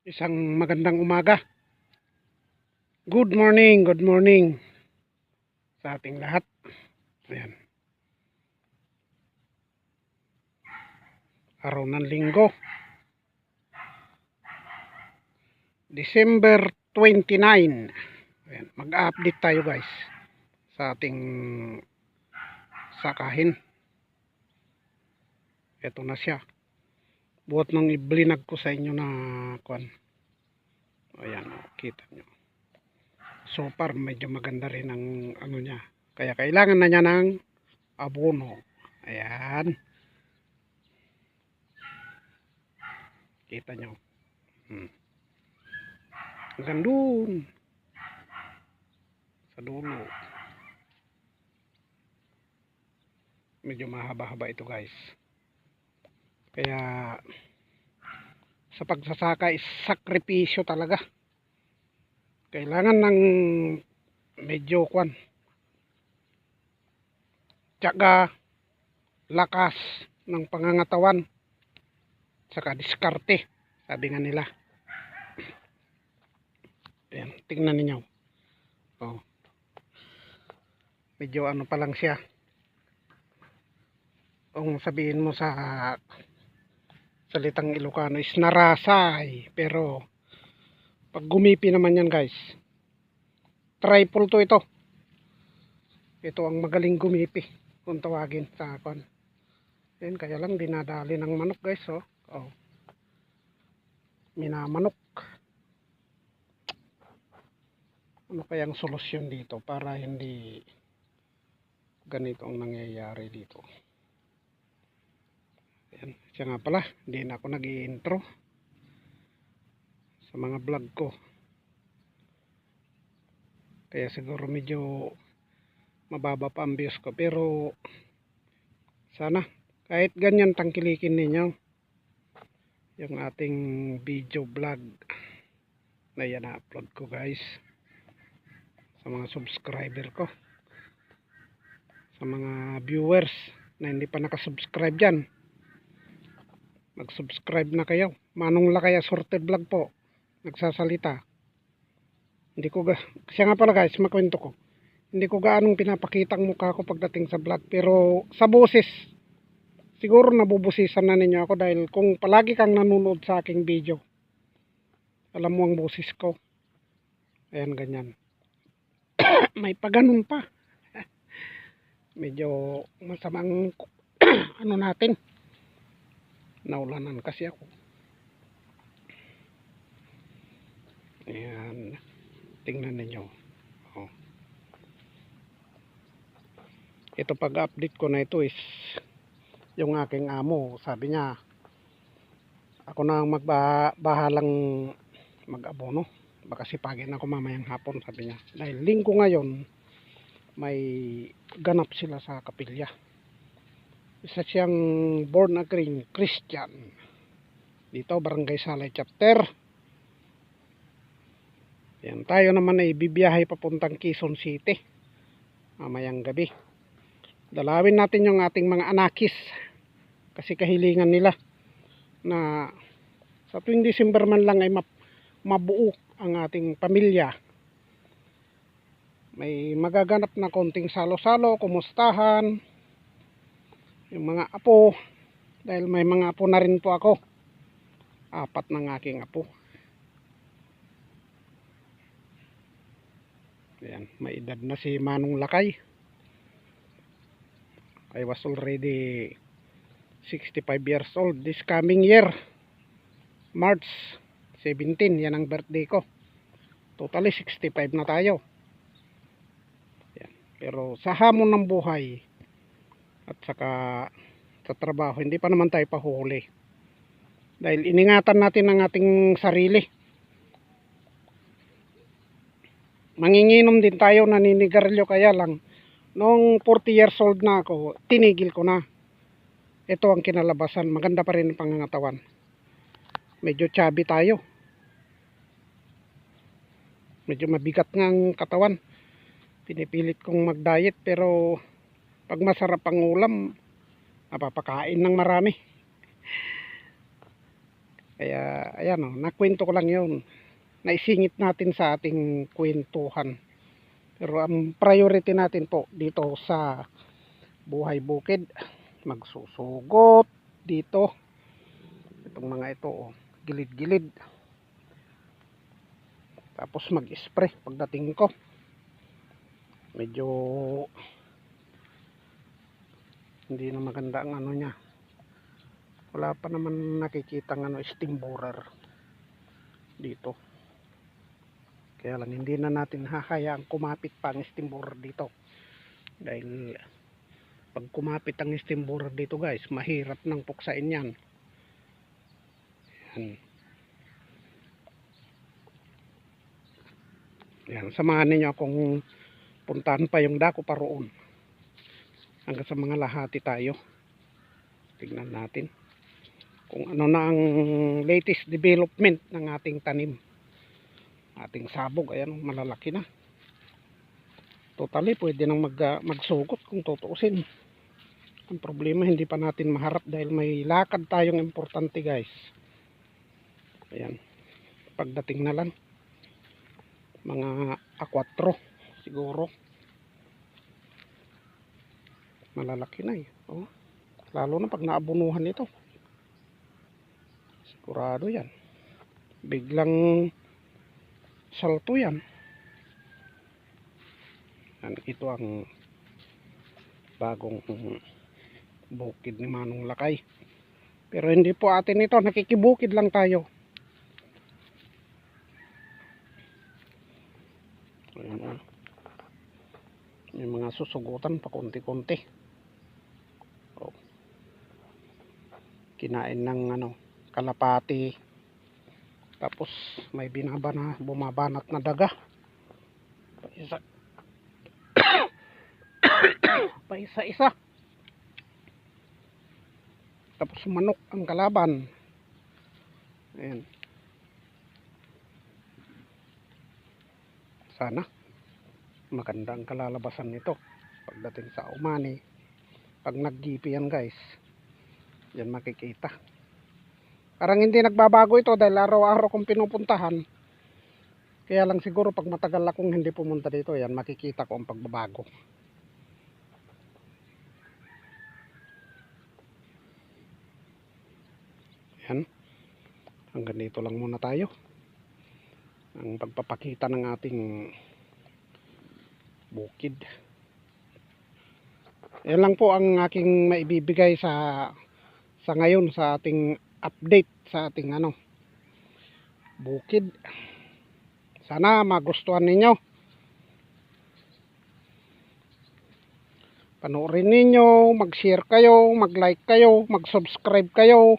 Isang magandang umaga. Good morning sa ating lahat. Ayan. Araw ng linggo. December 29. Ayan. Mag-update tayo guys sa ating sakahin. Ito na siya. Buhat nang iblinag ko sa inyo na kuan. Ayan, kita nyo. So far medyo maganda rin ang ano niya. Kaya kailangan na niya ng abono. Ayan. Kita nyo. Hanggang doon. Sa dulo. Medyo mahaba-haba ito guys. Kaya sa pagsasaka is sakripisyo talaga. Kailangan ng medyo kwan. Tiyaga, lakas ng pangangatawan. Saka diskarte, sabi nga nila. Ayan, tingnan ninyo. Oh. Medyo ano pa lang siya. Kung sabihin mo sa salitang Ilocano is narasay. Pero pag gumipi naman yan guys, triple to ito. Ito ang magaling gumipi kung tawagin sa kwan. Ayan, kaya lang dinadali ng manok guys. Oh. Minamanok. Ano kayang solusyon dito para hindi ganito ang nangyayari dito. Ayan, siya nga pala, hindi na ako nag-i-intro sa mga vlog ko. Kaya siguro medyo mababa pa ang views ko. Pero sana kahit ganyan tangkilikin ninyo yung ating video vlog na yan na-upload ko guys. Sa mga subscriber ko, sa mga viewers na hindi pa nakasubscribe dyan, mag-subscribe na kayo. Manong Lakay Assorted Vlog po nagsasalita. Hindi ko kasi nga pala guys, makwento ko, hindi ko gaanong pinapakitang mukha ko pagdating sa vlog, pero sa boses siguro nabubusisan na ninyo ako dahil kung palagi kang nanonood sa aking video, alam mo ang boses ko. Ayan, ganyan. May paganon pa. Medyo masamang ano natin. Naulanan kasi ako. Ayan. Tingnan ninyo. Oh. Ito pag-update ko na ito is yung aking amo. Sabi niya, ako na ang magbahalang mag-abono. Baka sipagin ako mamayang hapon, sabi niya. Dahil linggo ngayon, may ganap sila sa kapilya. Isa siyang born again Christian. Dito, Barangay Salay Chapter. Yan, tayo naman ay bibiyahe papuntang Quezon City. Mamayang gabi. Dalawin natin yung ating mga anakis. Kasi kahilingan nila na sa tuwing December man lang ay mabuo ang ating pamilya. May magaganap na konting salo-salo, kumustahan yung mga apo, dahil may mga apo na rin po ako. 4 ng aking apo. Ayan, may edad na si Manong Lakay. I was already 65 years old this coming year, March 17, yan ang birthday ko. Totally 65 na tayo. Yan. Pero sa hamon ng buhay at saka sa trabaho, hindi pa naman tayo pahuli. Dahil iningatan natin ang ating sarili. Manginginom din tayo, naninigarilyo, kaya lang noong 40 years old na ako, tinigil ko na. Ito ang kinalabasan, maganda pa rin ang pangangatawan. Medyo chubby tayo. Medyo mabigat ng katawan. Pinipilit kong mag-diet, pero pag masarap ang ulam, napapakain ng marami. Kaya ayan o, nakwento ko lang yun. Naisingit natin sa ating kwentuhan. Pero ang priority natin po dito sa buhay bukid, magsusugot dito. Itong mga ito o, gilid-gilid. Tapos mag-spray pagdating ko. Medyo hindi na maganda ang ano niya. Wala pa naman nakikitang ano, steam borer dito. Kaya lang hindi na natin hahayaang kumapit pa ang steam borer dito. Dahil pag kumapit ang steam borer dito guys, mahirap nang puksain yan. Yan. Yan. Samahan ninyo akong puntahan pa yung dako pa roon. Hanggang sa mga lahati tayo. Tignan natin kung ano na ang latest development ng ating tanim. Ating sabog, ayan, malalaki na. Totally, pwede nang magsugot kung tutuusin. Ang problema, hindi pa natin maharap dahil may lakad tayong importante guys. Ayan, pagdating na lang mga A4 siguro. Malalaki na eh. Oh. Lalo na pag naabunuhan ito. Sigurado yan. Biglang salto yan. Yan, ito ang bagong bukid ni Manong Lakay. Pero hindi po atin ito. Nakikibukid lang tayo. Ayan, may mga susugutan pa konti-konti. Oh. Kinain ng ano, kalapati. Tapos may bumabanat na daga. Paisa-isa. Tapos manok ang kalaban. Ayan. Sana maganda ang kalalabasan nito pagdating sa umani. Pag naggipi yan guys, yan makikita. Parang hindi nagbabago ito dahil araw-araw kong pinupuntahan. Kaya lang siguro pag matagal akong hindi pumunta dito, yan makikita ko ang pagbabago. Yan. Hanggang dito lang muna tayo. Ang pagpapakita ng ating bukid. Yan lang po ang aking maibibigay sa ngayon sa ating update sa ating ano, bukid. Sana magustuhan ninyo. Panoorin ninyo, mag-share kayo, mag-like kayo, mag-subscribe kayo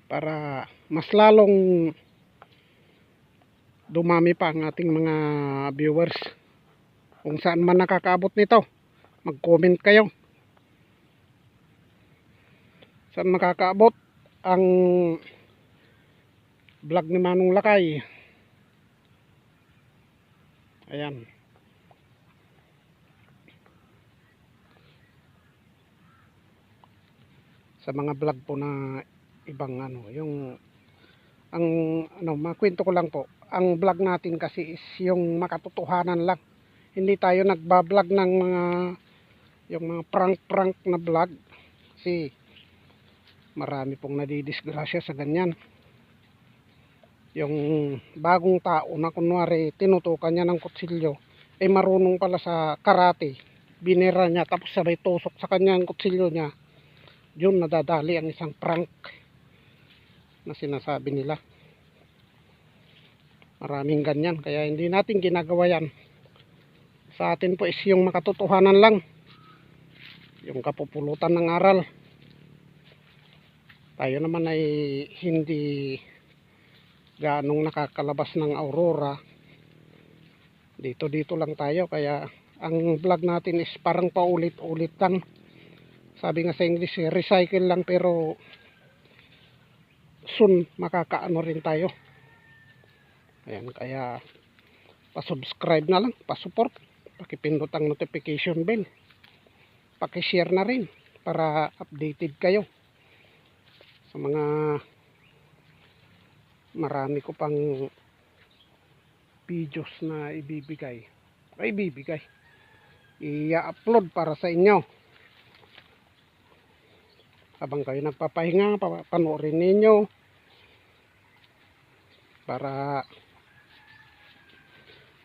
para mas lalong dumami pa ang ating mga viewers. Kung saan man nakakaabot nito, mag-comment kayo. Saan makakaabot ang vlog ni Manong Lakay. Ayan. Sa mga vlog po na ibang ano, yung ang ano, makwento ko lang po. Ang vlog natin kasi is yung makatotohanan lang. Hindi tayo nagba-vlog ng mga yung mga prank na vlog. Kasi marami pong nadidisgrasya sa ganyan. Yung bagong tao na kunwari tinutukan niya ng kutsilyo, ay marunong pala sa karate. Binira niya tapos sabay tusok sa kanya ang kutsilyo niya. Yun nadadali ang isang prank na sinasabi nila. Maraming ganyan, kaya hindi natin ginagawa yan. Sa atin po is yung makatotohanan lang, yung kapupulutan ng aral. Tayo naman ay hindi gaanong nakakalabas ng aurora. Dito lang tayo, kaya ang vlog natin is parang paulit-ulit lang. Sabi nga sa English, recycle lang, pero soon makakaano rin tayo. Ayan, kaya pa-subscribe na lang, pa-support, pakipindot ang notification bell, paki-share na rin para updated kayo sa mga marami ko pang videos na ibibigay i-upload para sa inyo. Habang kayo nagpapahinga, panoorin ninyo para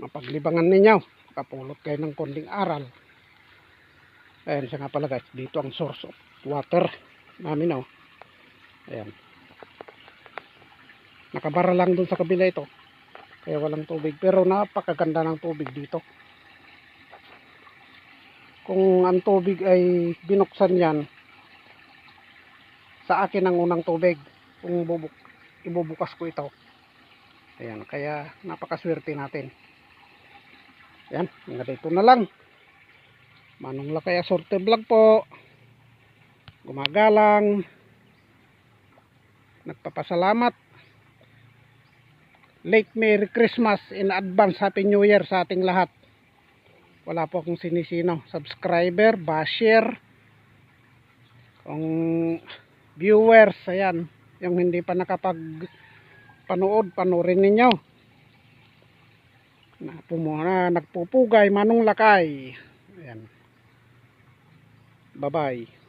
mapaglibangan ninyo, kapulot kayo ng konting aral. Ayan siya nga pala guys, dito ang source of water namin oh. Ayan, nakabara lang dun sa kabila ito, kaya walang tubig, pero napakaganda ng tubig dito. Kung ang tubig ay binuksan yan, sa akin ang unang tubig kung ibubukas ko ito. Ayan, kaya napakaswerte natin. Ayan, hanggang dito na lang. Manong Lakay Asorte Vlog po. Gumagalang. Nagpapasalamat. Late Merry Christmas in advance, Happy New Year sa ating lahat. Wala po akong sinisino, subscriber, basher, kung viewers, ayan, yung hindi pa nakapagpanood, panoorin ninyo. Nagpupugay, Manong Lakay. Ayan. Bye bye.